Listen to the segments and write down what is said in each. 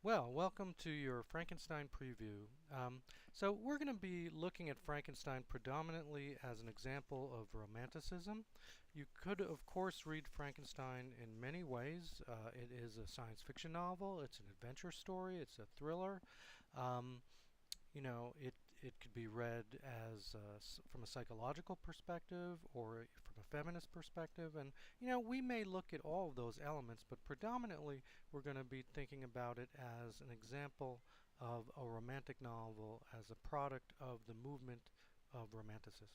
Well, welcome to your Frankenstein preview. So we're going to be looking at Frankenstein predominantly as an example of Romanticism. You could, of course, read Frankenstein in many ways. It is a science fiction novel, it's an adventure story, it's a thriller. Um, it could be read as from a psychological perspective or from a feminist perspective, and we may look at all of those elements, but predominantly we're going to be thinking about it as an example of a romantic novel as a product of the movement of Romanticism.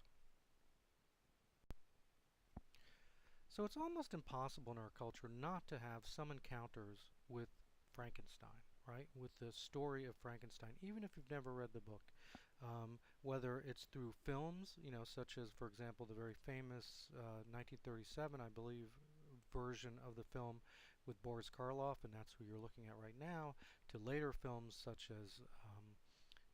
So it's almost impossible in our culture not to have some encounters with Frankenstein, right? With the story of Frankenstein, even if you've never read the book. Whether it's through films, such as, for example, the very famous 1937, I believe, version of the film with Boris Karloff, and that's who you're looking at right now, to later films such as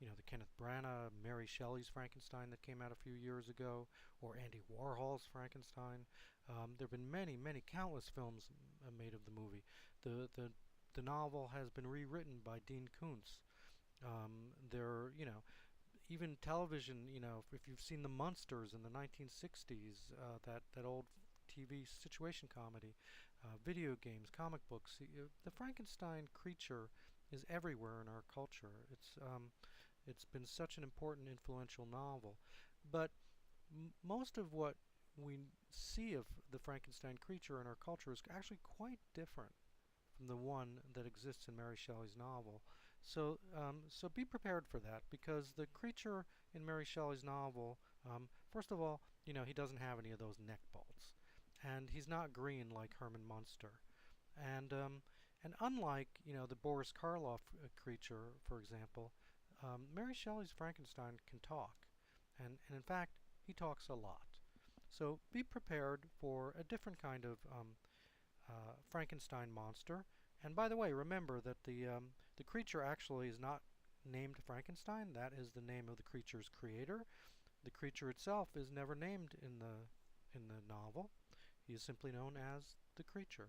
the Kenneth Branagh, Mary Shelley's Frankenstein that came out a few years ago, or Andy Warhol's Frankenstein. There have been many, many, countless films made of the movie. The novel has been rewritten by Dean Koontz. Even television. If you've seen The Munsters in the 1960s, that old TV situation comedy, video games, comic books. The Frankenstein creature is everywhere in our culture. It's been such an important, influential novel. But most of what we see of the Frankenstein creature in our culture is actually quite different from the one that exists in Mary Shelley's novel. So be prepared for that, because the creature in Mary Shelley's novel, first of all, he doesn't have any of those neck bolts, and he's not green like Herman Munster. And unlike the Boris Karloff creature, for example, Mary Shelley's Frankenstein can talk, and in fact he talks a lot. So be prepared for a different kind of Frankenstein monster. And by the way, remember that the creature actually is not named Frankenstein. That is the name of the creature's creator. The creature itself is never named in the novel. He is simply known as the creature.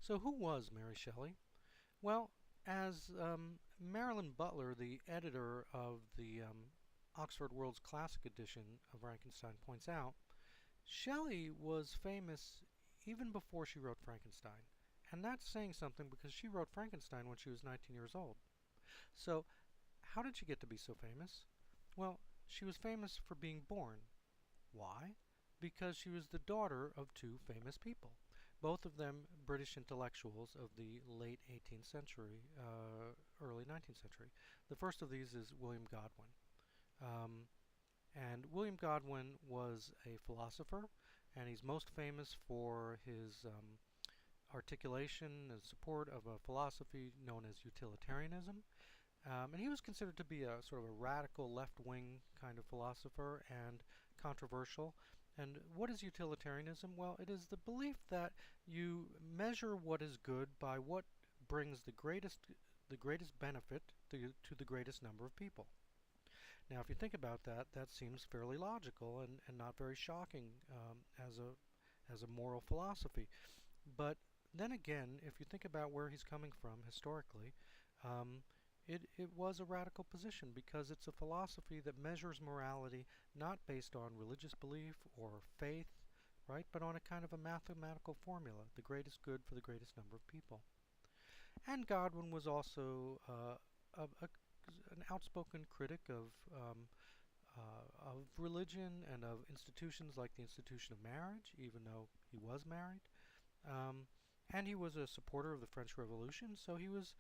So who was Mary Shelley? Well, as Marilyn Butler, the editor of the Oxford World's Classic Edition of Frankenstein, points out, Shelley was famous even before she wrote Frankenstein. And that's saying something, because she wrote Frankenstein when she was 19 years old. So, how did she get to be so famous? Well, she was famous for being born. Why? Because she was the daughter of two famous people, both of them British intellectuals of the late 18th century, early 19th century. The first of these is William Godwin. Um, and William Godwin was a philosopher, and he's most famous for his articulation and support of a philosophy known as utilitarianism. And he was considered to be a sort of a radical left-wing kind of philosopher, and controversial. And what is utilitarianism? Well, it is the belief that you measure what is good by what brings the greatest benefit to the greatest number of people. Now, if you think about that, that seems fairly logical, and not very shocking as a moral philosophy. But then again, if you think about where he's coming from historically, um, it was a radical position, because it's a philosophy that measures morality not based on religious belief or faith, right, but on a kind of a mathematical formula, the greatest good for the greatest number of people. And Godwin was also an outspoken critic of religion and of institutions like the institution of marriage, even though he was married. Um, and he was a supporter of the French Revolution, so he was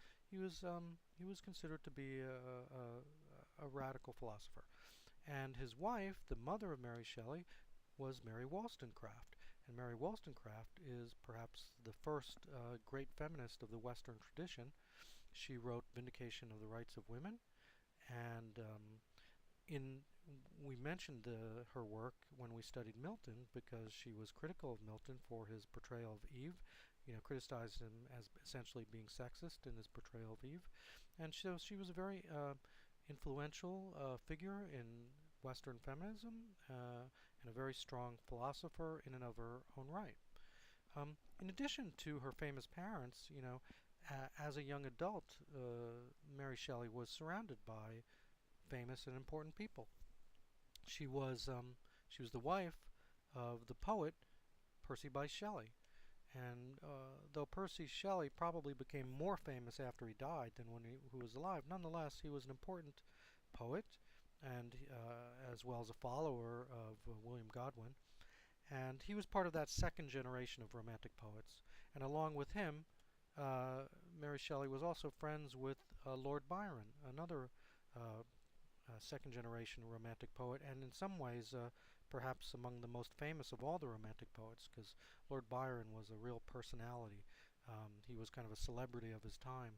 considered to be a radical philosopher. And his wife, the mother of Mary Shelley, was Mary Wollstonecraft. And Mary Wollstonecraft is perhaps the first great feminist of the Western tradition. She wrote Vindication of the Rights of Women, and in we mentioned her work when we studied Milton, because she was critical of Milton for his portrayal of Eve. Criticized him as essentially being sexist in his portrayal of Eve, and so she was a very influential figure in Western feminism, and a very strong philosopher in and of her own right. In addition to her famous parents, as a young adult, Mary Shelley was surrounded by famous and important people. She was she was the wife of the poet Percy Bysshe Shelley, and though Percy Shelley probably became more famous after he died than when he was alive, nonetheless he was an important poet, and as well as a follower of William Godwin. And he was part of that second generation of Romantic poets. And along with him, Mary Shelley was also friends with Lord Byron, another second generation Romantic poet, and in some ways perhaps among the most famous of all the Romantic poets, because Lord Byron was a real personality. He was kind of a celebrity of his time.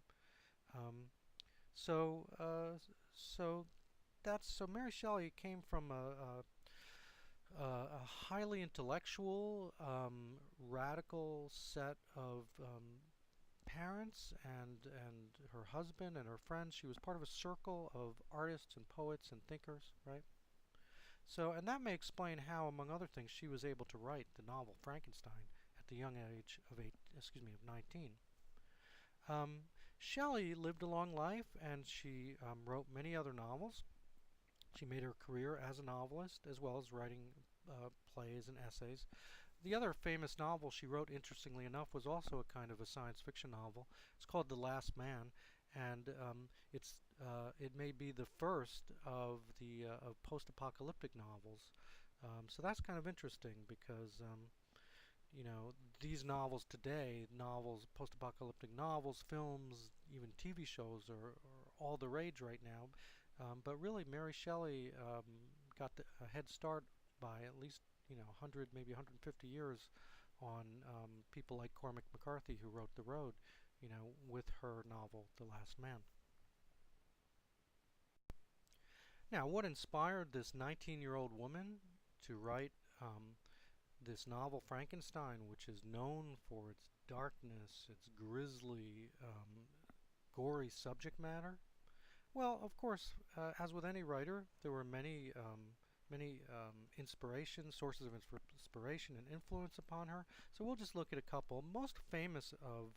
Um, so, uh, so Mary Shelley came from a highly intellectual, radical set of parents and her husband and her friends. She was part of a circle of artists and poets and thinkers, right? So, and that may explain how, among other things, she was able to write the novel Frankenstein at the young age of 19. Shelley lived a long life, and she wrote many other novels. She made her career as a novelist, as well as writing plays and essays. The other famous novel she wrote, interestingly enough, was also a kind of a science fiction novel. It's called The Last Man, and it may be the first of the of post-apocalyptic novels. So that's kind of interesting because these novels today, post-apocalyptic novels, films, even TV shows are all the rage right now. But really, Mary Shelley got a head start by at least 100, maybe 150 years on people like Cormac McCarthy, who wrote The Road, with her novel The Last Man. Now, what inspired this 19-year-old woman to write this novel Frankenstein, which is known for its darkness, its grisly, gory subject matter? Well, of course, as with any writer, there were many sources of inspiration and influence upon her. So we'll just look at a couple. Most famous of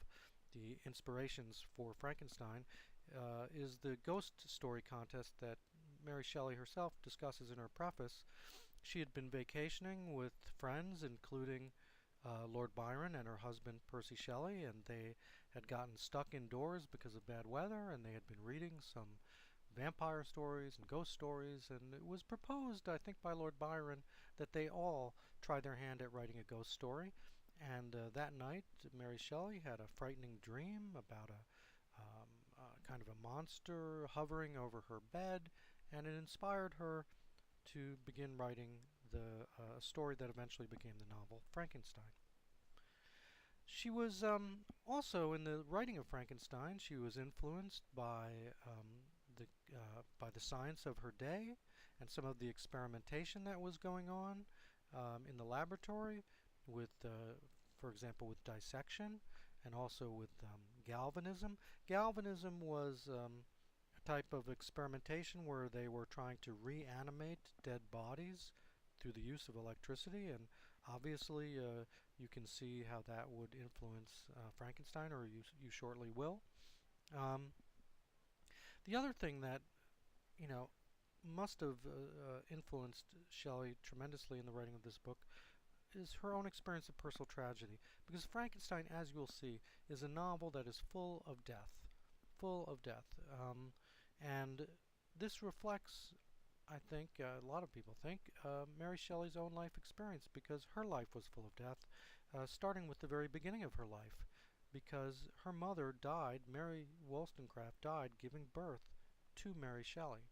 the inspirations for Frankenstein is the ghost story contest that Mary Shelley herself discusses in her preface. She had been vacationing with friends, including Lord Byron and her husband Percy Shelley, and they had gotten stuck indoors because of bad weather, and they had been reading some vampire stories and ghost stories, and it was proposed, I think, by Lord Byron that they all try their hand at writing a ghost story. And that night, Mary Shelley had a frightening dream about a kind of a monster hovering over her bed, and it inspired her to begin writing the story that eventually became the novel Frankenstein. She was also, in the writing of Frankenstein, she was influenced by the science of her day and some of the experimentation that was going on in the laboratory with, for example, with dissection and also with galvanism. Galvanism was a type of experimentation where they were trying to reanimate dead bodies through the use of electricity, and obviously you can see how that would influence Frankenstein, or you shortly will. The other thing that must have influenced Shelley tremendously in the writing of this book is her own experience of personal tragedy, because Frankenstein, as you'll see, is a novel that is full of death, and this reflects, I think, a lot of people think, Mary Shelley's own life experience, because her life was full of death, starting with the very beginning of her life, because her mother died, Mary Wollstonecraft died giving birth to Mary Shelley.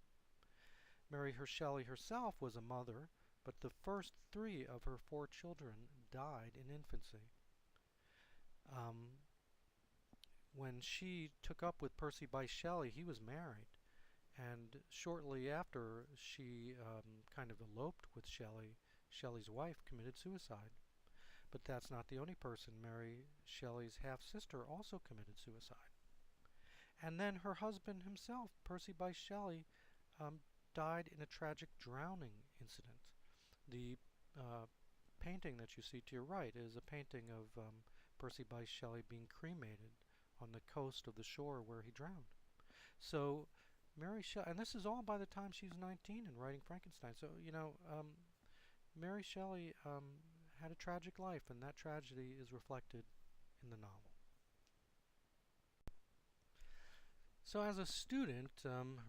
Mary Shelley herself was a mother, but the first 3 of her 4 children died in infancy. When she took up with Percy Bysshe Shelley, he was married, and shortly after she kind of eloped with Shelley, Shelley's wife committed suicide. But that's not the only person. Mary Shelley's half-sister also committed suicide. And then her husband himself, Percy Bysshe Shelley, died in a tragic drowning incident. The painting that you see to your right is a painting of Percy Bysshe Shelley being cremated on the coast of the shore where he drowned. So Mary Shelley, and this is all by the time she's 19 and writing Frankenstein. So, Mary Shelley had a tragic life, and that tragedy is reflected in the novel. So as a student,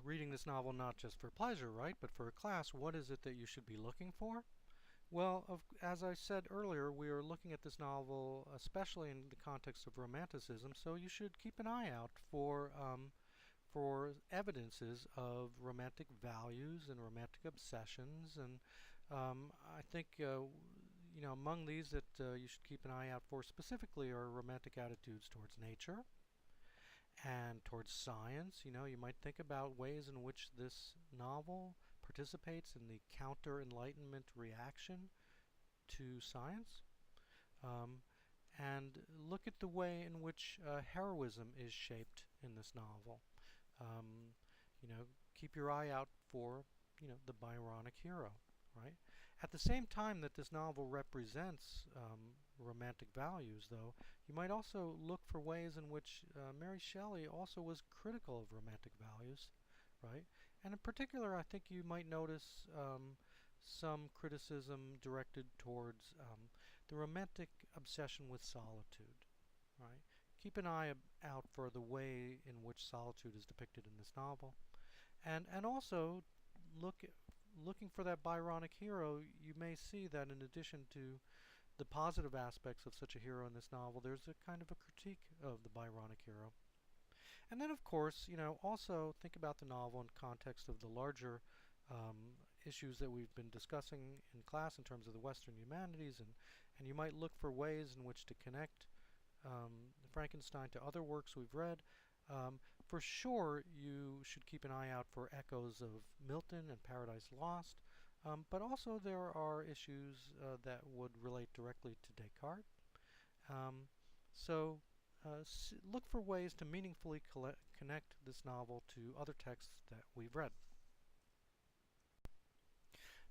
reading this novel not just for pleasure, right, but for a class, what is it that you should be looking for? Well, as I said earlier, we are looking at this novel especially in the context of Romanticism, so you should keep an eye out for evidences of romantic values and romantic obsessions, and I think among these that you should keep an eye out for specifically are romantic attitudes towards nature and towards science. You might think about ways in which this novel participates in the counter-Enlightenment reaction to science, and look at the way in which heroism is shaped in this novel. Um, Keep your eye out for, the Byronic hero, right? At the same time that this novel represents romantic values, though, you might also look for ways in which Mary Shelley also was critical of romantic values, right? And in particular, I think you might notice some criticism directed towards the romantic obsession with solitude, right? Keep an eye out for the way in which solitude is depicted in this novel, and also looking for that Byronic hero. You may see that in addition to the positive aspects of such a hero in this novel, there's a kind of a critique of the Byronic hero. And then, of course, also think about the novel in context of the larger issues that we've been discussing in class in terms of the Western humanities, and you might look for ways in which to connect Frankenstein to other works we've read. For sure, you should keep an eye out for echoes of Milton and Paradise Lost, but also there are issues that would relate directly to Descartes. So look for ways to meaningfully connect this novel to other texts that we've read.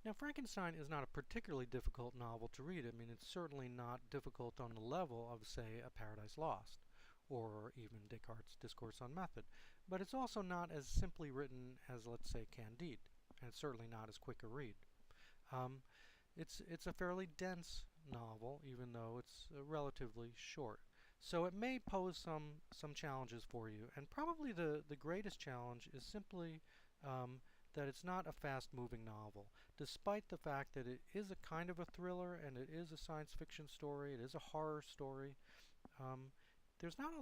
Now, Frankenstein is not a particularly difficult novel to read. I mean, it's certainly not difficult on the level of, say, A Paradise Lost, or even Descartes' Discourse on Method. But it's also not as simply written as, let's say, Candide, and it's certainly not as quick a read. It's a fairly dense novel, even though it's relatively short. So it may pose some challenges for you, and probably the greatest challenge is simply that it's not a fast-moving novel. Despite the fact that it is a kind of a thriller and it is a science fiction story, it is a horror story, there's not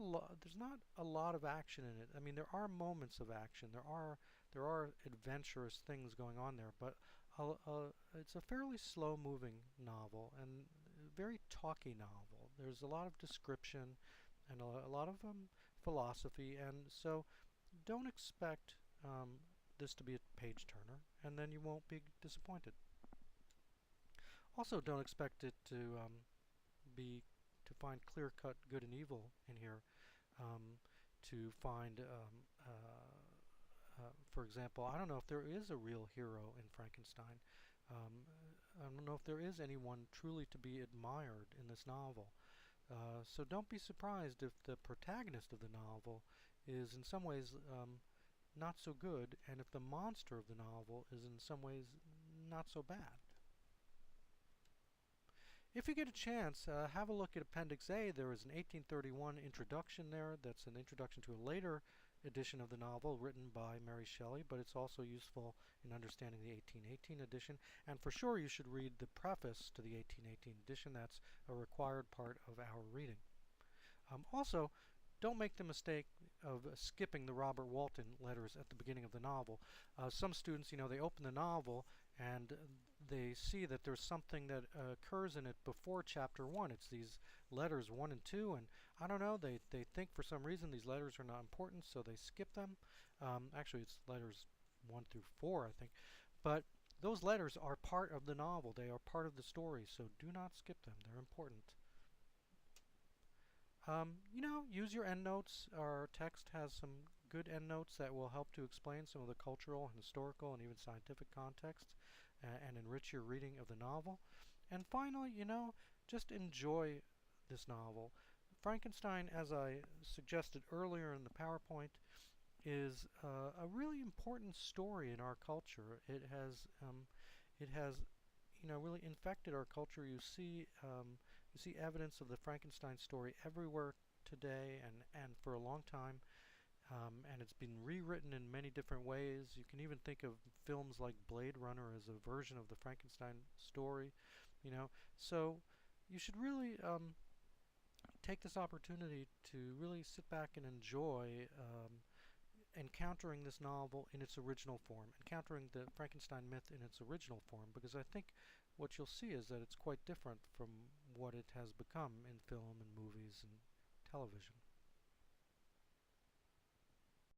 a lot of action in it. I mean, there are moments of action. There are adventurous things going on there, but it's a fairly slow-moving novel and a very talky novel. There's a lot of description and a lot of philosophy, and so don't expect this to be a page turner, and then you won't be disappointed. Also, don't expect it to find clear-cut good and evil in here. To find, for example, I don't know if there is a real hero in Frankenstein. I don't know if there is anyone truly to be admired in this novel. So don't be surprised if the protagonist of the novel is in some ways not so good, and if the monster of the novel is in some ways not so bad. If you get a chance, have a look at Appendix A. There is an 1831 introduction there. That's an introduction to a later edition of the novel written by Mary Shelley, but it's also useful in understanding the 1818 edition. And for sure you should read the preface to the 1818 edition. That's a required part of our reading. Also, don't make the mistake of skipping the Robert Walton letters at the beginning of the novel. Some students, they open the novel and they see that there's something that occurs in it before chapter 1. It's these letters 1 and 2, and I don't know, they think for some reason these letters are not important, so they skip them. Actually, it's letters 1 through 4, I think. But those letters are part of the novel. They are part of the story, so do not skip them. They're important. Use your endnotes. Our text has some good endnotes that will help to explain some of the cultural, historical, and even scientific context and enrich your reading of the novel. And finally, just enjoy this novel. Frankenstein, as I suggested earlier in the PowerPoint, is a really important story in our culture. It has really infected our culture. You see evidence of the Frankenstein story everywhere today and for a long time. And it's been rewritten in many different ways. You can even think of films like Blade Runner as a version of the Frankenstein story, you know. So you should really take this opportunity to really sit back and enjoy encountering this novel in its original form, encountering the Frankenstein myth in its original form, because I think what you'll see is that it's quite different from what it has become in film and movies and television.